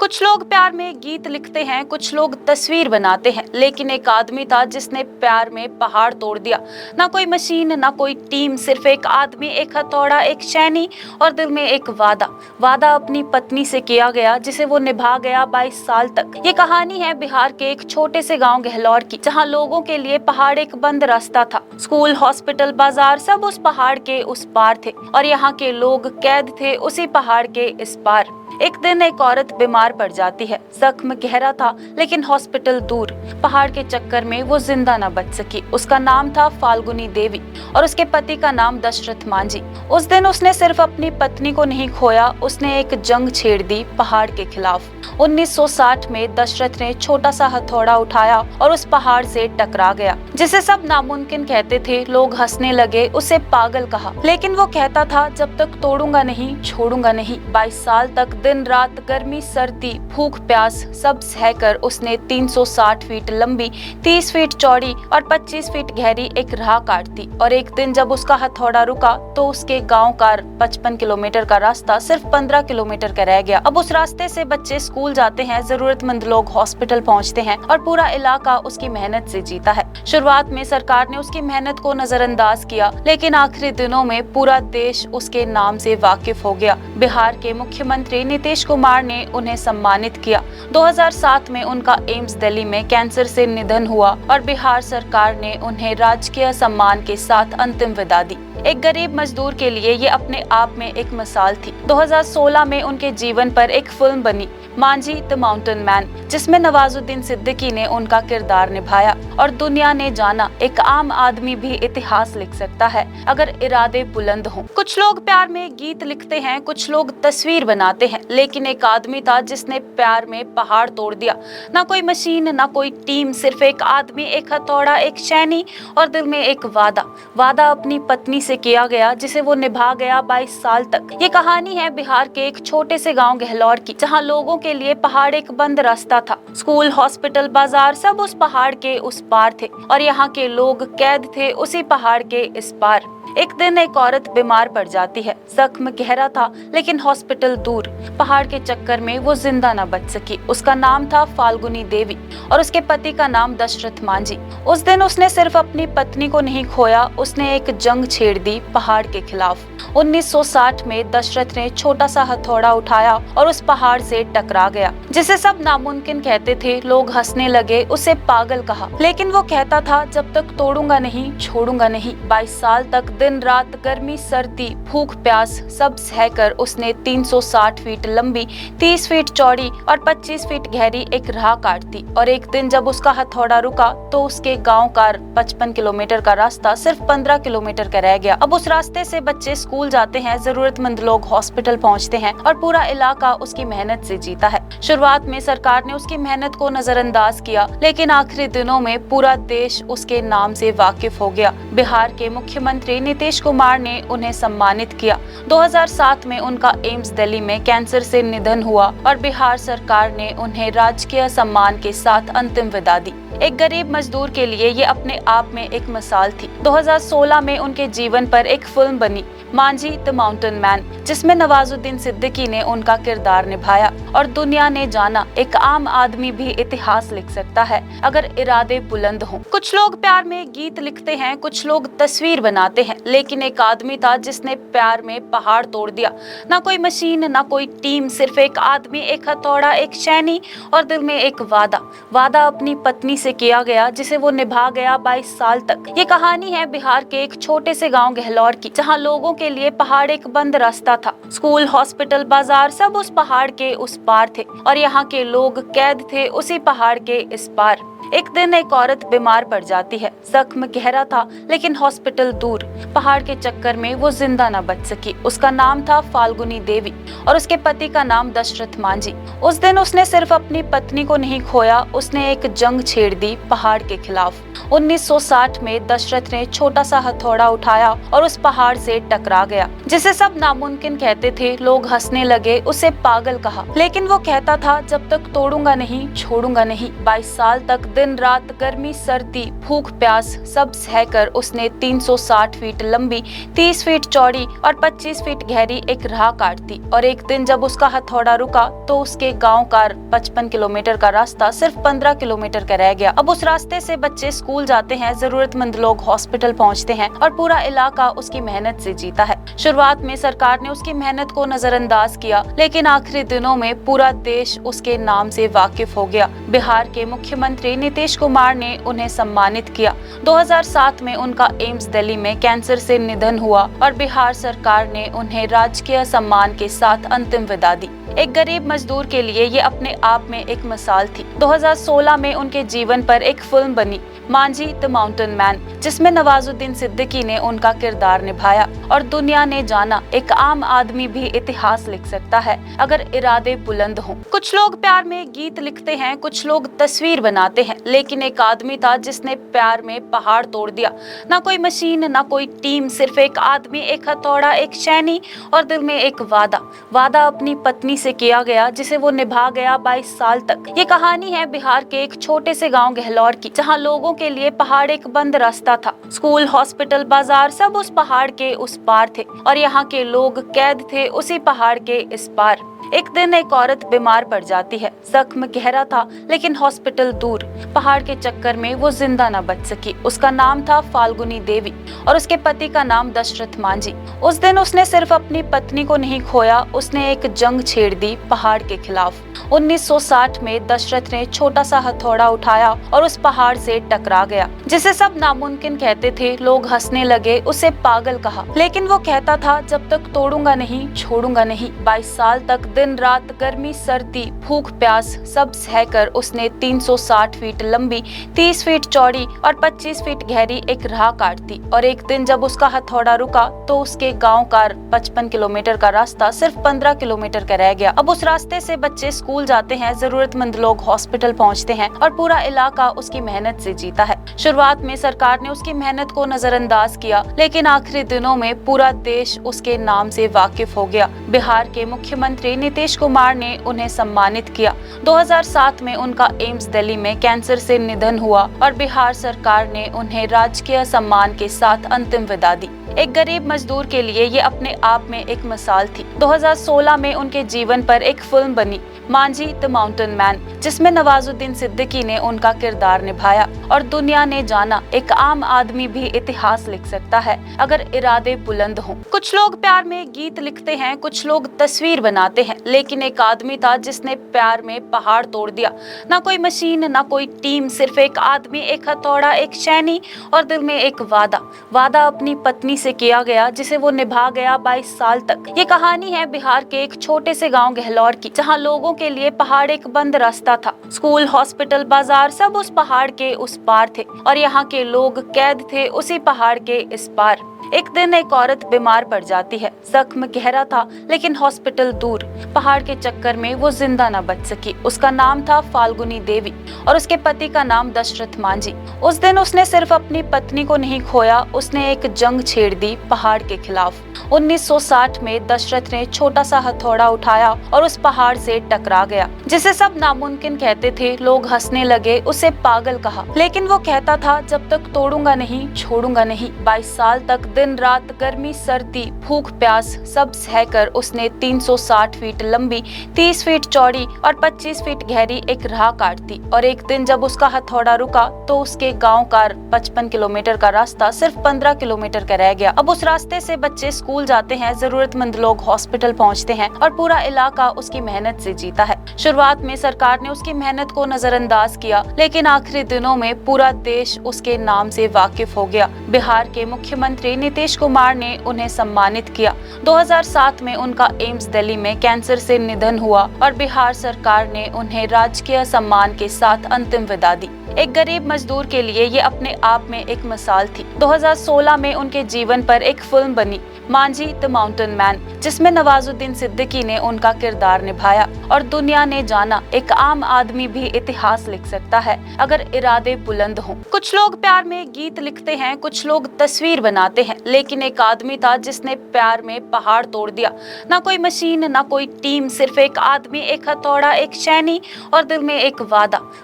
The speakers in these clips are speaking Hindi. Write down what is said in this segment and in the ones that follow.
कुछ लोग प्यार में गीत लिखते हैं, कुछ लोग तस्वीर बनाते हैं, लेकिन एक आदमी था जिसने प्यार में पहाड़ तोड़ दिया। ना कोई मशीन, ना कोई टीम, सिर्फ एक आदमी, एक हथौड़ा, एक शैनी और दिल में एक वादा। वादा अपनी पत्नी से किया गया, जिसे वो निभा गया 22 साल तक। ये कहानी है बिहार के एक छोटे से गांव गहलौर की, जहां लोगों के लिए पहाड़ एक बंद रास्ता था। स्कूल, हॉस्पिटल, बाजार सब उस पहाड़ के उस पार थे और यहाँ के लोग कैद थे उसी पहाड़ के इस पार। एक दिन एक औरत बीमार पड़ जाती है। जख्म गहरा था लेकिन हॉस्पिटल दूर। पहाड़ के चक्कर में वो जिंदा न बच सकी। उसका नाम था फाल्गुनी देवी और उसके पति का नाम दशरथ मांझी। उस दिन उसने सिर्फ अपनी पत्नी को नहीं खोया, उसने एक जंग छेड़ दी पहाड़ के खिलाफ। 1960 में दशरथ ने छोटा सा हथौड़ा उठाया और उस पहाड़ से टकरा गया, जिसे सब नामुमकिन कहते थे। लोग हंसने लगे, उसे पागल कहा, लेकिन वो कहता था जब तक तोड़ूंगा नहीं, छोड़ूंगा नहीं। 22 साल तक दिन रात, गर्मी सर्दी, भूख प्यास सब सहकर उसने 360 फीट लंबी, 30 फीट चौड़ी और 25 फीट गहरी एक राह काट दी। और एक दिन जब उसका हथौड़ा रुका तो उसके गांव का 55 किलोमीटर का रास्ता सिर्फ 15 किलोमीटर का रह गया। अब उस रास्ते से बच्चे स्कूल जाते हैं, जरूरतमंद लोग हॉस्पिटल पहुंचते हैं और पूरा इलाका उसकी मेहनत से जीता है। शुरुआत में सरकार ने उसकी मेहनत को नजरअंदाज किया, लेकिन आखिरी दिनों में पूरा देश उसके नाम से वाकिफ हो गया। बिहार के मुख्यमंत्री नीतीश कुमार ने उन्हें सम्मानित किया। 2007 में उनका एम्स दिल्ली में कैंसर से निधन हुआ और बिहार सरकार ने उन्हें राजकीय सम्मान के साथ अंतिम विदा दी। एक गरीब मजदूर के लिए ये अपने आप में एक मिसाल थी। 2016 में उनके जीवन पर एक फिल्म बनी, मांझी द माउंटेन मैन, जिसमें नवाजुद्दीन सिद्दीकी ने उनका किरदार निभाया और दुनिया ने जाना एक आम आदमी भी इतिहास लिख सकता है अगर इरादे बुलंद हों। कुछ लोग प्यार में गीत लिखते हैं, कुछ लोग तस्वीर बनाते हैं, लेकिन एक आदमी था जिसने प्यार में पहाड़ तोड़ दिया। ना कोई मशीन, ना कोई टीम, सिर्फ एक आदमी, एक हथौड़ा, एक शैनी और दिल में एक वादा। वादा अपनी पत्नी से किया गया, जिसे वो निभा गया 22 साल तक। ये कहानी है बिहार के एक छोटे से गांव गहलौर की, जहां लोगों के लिए पहाड़ एक बंद रास्ता था। स्कूल, हॉस्पिटल, बाजार सब उस पहाड़ के उस पार थे और यहाँ के लोग कैद थे उसी पहाड़ के इस पार। एक दिन एक औरत बीमार पड़ जाती है। जख्म गहरा था लेकिन हॉस्पिटल दूर। पहाड़ के चक्कर में वो जिंदा न बच सकी। उसका नाम था फाल्गुनी देवी और उसके पति का नाम दशरथ मांझी। उस दिन उसने सिर्फ अपनी पत्नी को नहीं खोया, उसने एक जंग छेड़ दी पहाड़ के खिलाफ। 1960 में दशरथ ने छोटा सा हथौड़ा उठाया और उस पहाड़ से टकरा गया, जिसे सब नामुमकिन कहते थे। लोग हंसने लगे, उसे पागल कहा, लेकिन वो कहता था जब तक तोड़ूंगा नहीं, छोड़ूंगा नहीं। 22 साल तक दिन रात, गर्मी सर्दी, भूख प्यास सब सहकर उसने 360 फीट लंबी, 30 फीट चौड़ी और 25 फीट गहरी एक राह काट दी। और एक दिन जब उसका हथौड़ा रुका तो उसके गांव का 55 किलोमीटर का रास्ता सिर्फ 15 किलोमीटर का रह गया। अब उस रास्ते से बच्चे स्कूल जाते हैं, जरूरतमंद लोग हॉस्पिटल पहुंचते हैं और पूरा इलाका उसकी मेहनत से जीता है। शुरुआत में सरकार ने उसकी मेहनत को नजरअंदाज किया, लेकिन आखिरी दिनों में पूरा देश उसके नाम से वाकिफ हो गया। बिहार के मुख्यमंत्री नीतीश कुमार ने उन्हें सम्मानित किया। 2007 में उनका एम्स दिल्ली में कैंसर से निधन हुआ और बिहार सरकार ने उन्हें राजकीय सम्मान के साथ अंतिम विदा दी। एक गरीब मजदूर के लिए ये अपने आप में एक मिसाल थी। 2016 में उनके जीवन पर एक फिल्म बनी, मांझी द माउंटेन मैन, जिसमें नवाजुद्दीन सिद्दीकी ने उनका किरदार निभाया और दुनिया ने जाना एक आम आदमी भी इतिहास लिख सकता है अगर इरादे बुलंद हों। कुछ लोग प्यार में गीत लिखते हैं, कुछ लोग तस्वीर बनाते हैं, लेकिन एक आदमी था जिसने प्यार में पहाड़ तोड़ दिया। ना कोई मशीन, ना कोई टीम, सिर्फ एक आदमी, एक हथौड़ा, एक शैनी और दिल में एक वादा। वादा अपनी पत्नी से किया गया, जिसे वो निभा गया 22 साल तक। ये कहानी है बिहार के एक छोटे से गांव गहलौर की, जहां लोगों के लिए पहाड़ एक बंद रास्ता था। स्कूल, हॉस्पिटल, बाजार सब उस पहाड़ के उस पार थे और यहाँ के लोग कैद थे उसी पहाड़ के इस पार। एक दिन एक औरत बीमार पड़ जाती है। जख्म गहरा था लेकिन हॉस्पिटल दूर। पहाड़ के चक्कर में वो जिंदा न बच सकी। उसका नाम था फाल्गुनी देवी और उसके पति का नाम दशरथ मांझी। उस दिन उसने सिर्फ अपनी पत्नी को नहीं खोया, उसने एक जंग छेड़ दी पहाड़ के खिलाफ। 1960 में दशरथ ने छोटा सा हथौड़ा उठाया और उस पहाड़ से टकरा गया, जिसे सब नामुमकिन कहते थे। लोग हंसने लगे, उसे पागल कहा, लेकिन वो कहता था जब तक तोड़ूंगा नहीं, छोड़ूंगा नहीं। 22 साल तक दिन रात गर्मी सर्दी भूख प्यास सब सहकर उसने 360 फीट लंबी 30 फीट चौड़ी और 25 फीट गहरी एक राह काट दी। और एक दिन जब उसका हथौड़ा रुका तो उसके गांव का 55 किलोमीटर का रास्ता सिर्फ 15 किलोमीटर का रह गया। अब उस रास्ते से बच्चे स्कूल जाते हैं, जरूरतमंद लोग हॉस्पिटल पहुंचते हैं और पूरा इलाका उसकी मेहनत से जीता है। शुरुआत में सरकार ने उसकी मेहनत को नजरअंदाज किया, लेकिन आखिरी दिनों में पूरा देश उसके नाम से वाकिफ हो गया। बिहार के मुख्यमंत्री नीतीश कुमार ने उन्हें सम्मानित किया। 2007 में उनका एम्स दिल्ली में कैंसर से निधन हुआ और बिहार सरकार ने उन्हें राजकीय सम्मान के साथ अंतिम विदा दी। एक गरीब मजदूर के लिए ये अपने आप में एक मिसाल थी। 2016 में उनके जीवन पर एक फिल्म बनी, मांझी द माउंटेन मैन, जिसमें नवाजुद्दीन सिद्दीकी ने उनका किरदार निभाया और दुनिया ने जाना एक आम आदमी भी इतिहास लिख सकता है अगर इरादे बुलंद हों। कुछ लोग प्यार में गीत लिखते हैं, कुछ लोग तस्वीर बनाते हैं, लेकिन एक आदमी था जिसने प्यार में पहाड़ तोड़ दिया। ना कोई मशीन, ना कोई टीम, सिर्फ एक आदमी, एक हथौड़ा, एक शैनी और दिल में एक वादा अपनी पत्नी से किया गया, जिसे वो निभा गया 22 साल तक। ये कहानी है बिहार के एक छोटे से गांव गहलौर की, जहां लोगों के लिए पहाड़ एक बंद रास्ता था। स्कूल, हॉस्पिटल, बाजार सब उस पहाड़ के उस पार थे और यहाँ के लोग कैद थे उसी पहाड़ के इस पार। एक दिन एक औरत बीमार पड़ जाती है। जख्म गहरा था लेकिन हॉस्पिटल दूर। पहाड़ के चक्कर में वो जिंदा न बच सकी। उसका नाम था फाल्गुनी देवी और उसके पति का नाम दशरथ मांझी। उस दिन उसने सिर्फ अपनी पत्नी को नहीं खोया, उसने एक जंग छेड़ दी पहाड़ के खिलाफ। 1960 में दशरथ ने छोटा सा हथौड़ा उठाया और उस पहाड़ से टकरा गया, जिसे सब नामुमकिन कहते थे। लोग हंसने लगे, उसे पागल कहा, लेकिन वो कहता था जब तक तोड़ूंगा नहीं, छोड़ूंगा नहीं। 22 साल तक दिन रात गर्मी सर्दी भूख प्यास सब सहकर उसने 360 फीट लंबी 30 फीट चौड़ी और 25 फीट गहरी एक राह काट दी। और एक दिन जब उसका हथौड़ा रुका तो उसके गांव का 55 किलोमीटर का रास्ता सिर्फ 15 किलोमीटर का रह गया। अब उस रास्ते से बच्चे स्कूल जाते हैं, जरूरतमंद लोग हॉस्पिटल पहुंचते हैं और पूरा इलाका उसकी मेहनत से जीता है। शुरुआत में सरकार ने उसकी मेहनत को नजरअंदाज किया, लेकिन आखिरी दिनों में पूरा देश उसके नाम से वाकिफ हो गया। बिहार के मुख्यमंत्री नीतीश कुमार ने उन्हें सम्मानित किया। 2007 में उनका एम्स दिल्ली में कैंसर से निधन हुआ और बिहार सरकार ने उन्हें राजकीय सम्मान के साथ अंतिम विदा दी। एक गरीब मजदूर के लिए ये अपने आप में एक मिसाल थी। 2016 में उनके जीवन पर एक फिल्म बनी, मांझी द माउंटेन मैन, जिसमें नवाजुद्दीन सिद्दीकी ने उनका किरदार निभाया और दुनिया ने जाना एक आम आदमी भी इतिहास लिख सकता है अगर इरादे बुलंद हों। कुछ लोग प्यार में गीत लिखते हैं, कुछ लोग तस्वीर बनाते हैं, लेकिन एक आदमी था जिसने प्यार में पहाड़ तोड़ दिया। ना कोई मशीन, ना कोई टीम, सिर्फ एक आदमी, एक हथौड़ा, एक शैनी और दिल में एक वादा अपनी पत्नी से किया गया, जिसे वो निभा गया 22 साल तक। ये कहानी है बिहार के एक छोटे से गांव गहलौर की, जहां लोगों के लिए पहाड़ एक बंद रास्ता था। स्कूल, हॉस्पिटल, बाजार सब उस पहाड़ के उस पार थे और यहाँ के लोग कैद थे उसी पहाड़ के इस पार। एक दिन एक औरत बीमार पड़ जाती है। जख्म गहरा था लेकिन हॉस्पिटल दूर। पहाड़ के चक्कर में वो जिंदा न बच सकी। उसका नाम था फाल्गुनी देवी और उसके पति का नाम दशरथ मांझी। उस दिन उसने सिर्फ अपनी पत्नी को नहीं खोया, उसने एक जंग छेड़ दी पहाड़ के खिलाफ। 1960 में दशरथ ने छोटा सा हथौड़ा उठाया और उस पहाड़ से टकरा गया, जिसे सब नामुमकिन कहते थे। लोग हंसने लगे, उसे पागल कहा, लेकिन वो कहता था जब तक तोड़ूंगा नहीं, छोड़ूंगा नहीं। 22 साल तक दिन रात गर्मी सर्दी भूख प्यास सब सहकर उसने 360 फीट लंबी 30 फीट चौड़ी और 25 फीट गहरी एक राह काट दी। और एक दिन जब उसका हथौड़ा रुका तो उसके गांव का 55 किलोमीटर का रास्ता सिर्फ 15 किलोमीटर का रह गया। अब उस रास्ते से बच्चे स्कूल जाते हैं, जरूरतमंद लोग हॉस्पिटल पहुंचते हैं और पूरा इलाका उसकी मेहनत से जीता है। शुरुआत में सरकार ने उसकी मेहनत को नजरअंदाज किया, लेकिन आखिरी दिनों में पूरा देश उसके नाम से वाकिफ हो गया। बिहार के मुख्यमंत्री नीतीश कुमार ने उन्हें सम्मानित किया। 2007 में उनका एम्स दिल्ली में कैंसर से निधन हुआ और बिहार सरकार ने उन्हें राजकीय सम्मान के साथ अंतिम विदा दी। एक गरीब मजदूर के लिए ये अपने आप में एक मिसाल थी। 2016 में उनके जीवन पर एक फिल्म बनी, मांझी द माउंटेन मैन, जिसमें नवाजुद्दीन सिद्दीकी ने उनका किरदार निभाया और दुनिया ने जाना एक आम आदमी भी इतिहास लिख सकता है अगर इरादे बुलंद हों। कुछ लोग प्यार में गीत लिखते हैं, कुछ लोग तस्वीर बनाते हैं, लेकिन एक आदमी था जिसने प्यार में पहाड़ तोड़ दिया। ना कोई मशीन, ना कोई टीम, सिर्फ एक आदमी, एक हथौड़ा, एक शैनी और दिल में एक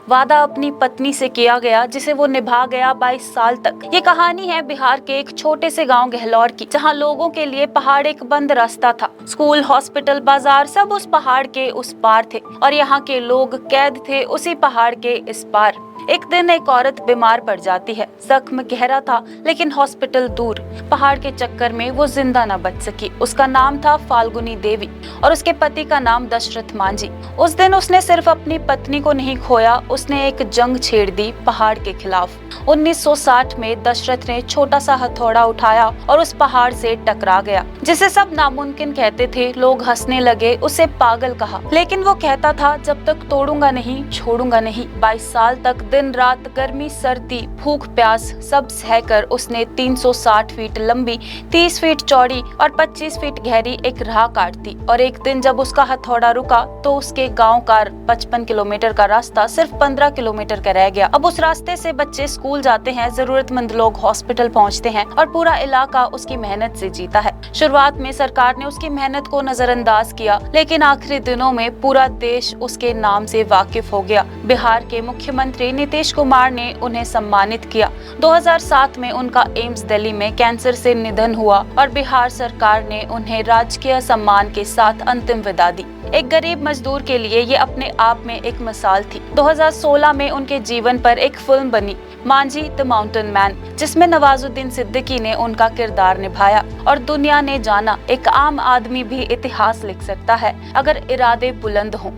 वादा अपनी पत्नी से किया गया, जिसे वो निभा गया 22 साल तक। ये कहानी है बिहार के एक छोटे से गांव गहलौर की, जहां लोगों के लिए पहाड़ एक बंद रास्ता था। स्कूल, हॉस्पिटल, बाजार सब उस पहाड़ के उस पार थे और यहाँ के लोग कैद थे उसी पहाड़ के इस पार। एक दिन एक औरत बीमार पड़ जाती है। जख्म गहरा था लेकिन हॉस्पिटल दूर। पहाड़ के चक्कर में वो जिंदा न बच सकी। उसका नाम था फाल्गुनी देवी और उसके पति का नाम दशरथ मांझी। उस दिन उसने सिर्फ अपनी पत्नी को नहीं खोया, उसने एक जंग छेड़ दी पहाड़ के खिलाफ। 1960 में दशरथ ने छोटा सा हथौड़ा उठाया और उस पहाड़ से टकरा गया, जिसे सब नामुमकिन कहते थे। लोग हंसने लगे, उसे पागल कहा, लेकिन वो कहता था जब तक तोड़ूंगा नहीं, छोड़ूंगा नहीं। 22 साल तक दिन रात, गर्मी सर्दी, भूख प्यास सब सहकर उसने 360 फीट लंबी, 30 फीट चौड़ी और 25 फीट गहरी एक राह काट दी। और एक दिन जब उसका हथौड़ा रुका तो उसके गांव का 55 किलोमीटर का रास्ता सिर्फ 15 किलोमीटर का रह गया। अब उस रास्ते से बच्चे स्कूल जाते हैं, जरूरतमंद लोग हॉस्पिटल पहुंचते हैं और पूरा इलाका उसकी मेहनत से जीता है। शुरुआत में सरकार ने उसकी मेहनत को नजरअंदाज किया, लेकिन आखिरी दिनों में पूरा देश उसके नाम से वाकिफ हो गया। बिहार के मुख्यमंत्री नीतीश कुमार ने उन्हें सम्मानित किया। 2007 में उनका एम्स दिल्ली में कैंसर से निधन हुआ और बिहार सरकार ने उन्हें राजकीय सम्मान के साथ अंतिम विदा दी। एक गरीब मजदूर के लिए ये अपने आप में एक मिसाल थी। 2016 में उनके जीवन पर एक फिल्म बनी, मांझी द माउंटेन मैन, जिसमें नवाजुद्दीन सिद्दीकी ने उनका किरदार निभाया और दुनिया ने जाना एक आम आदमी भी इतिहास लिख सकता है अगर इरादे बुलंद हों।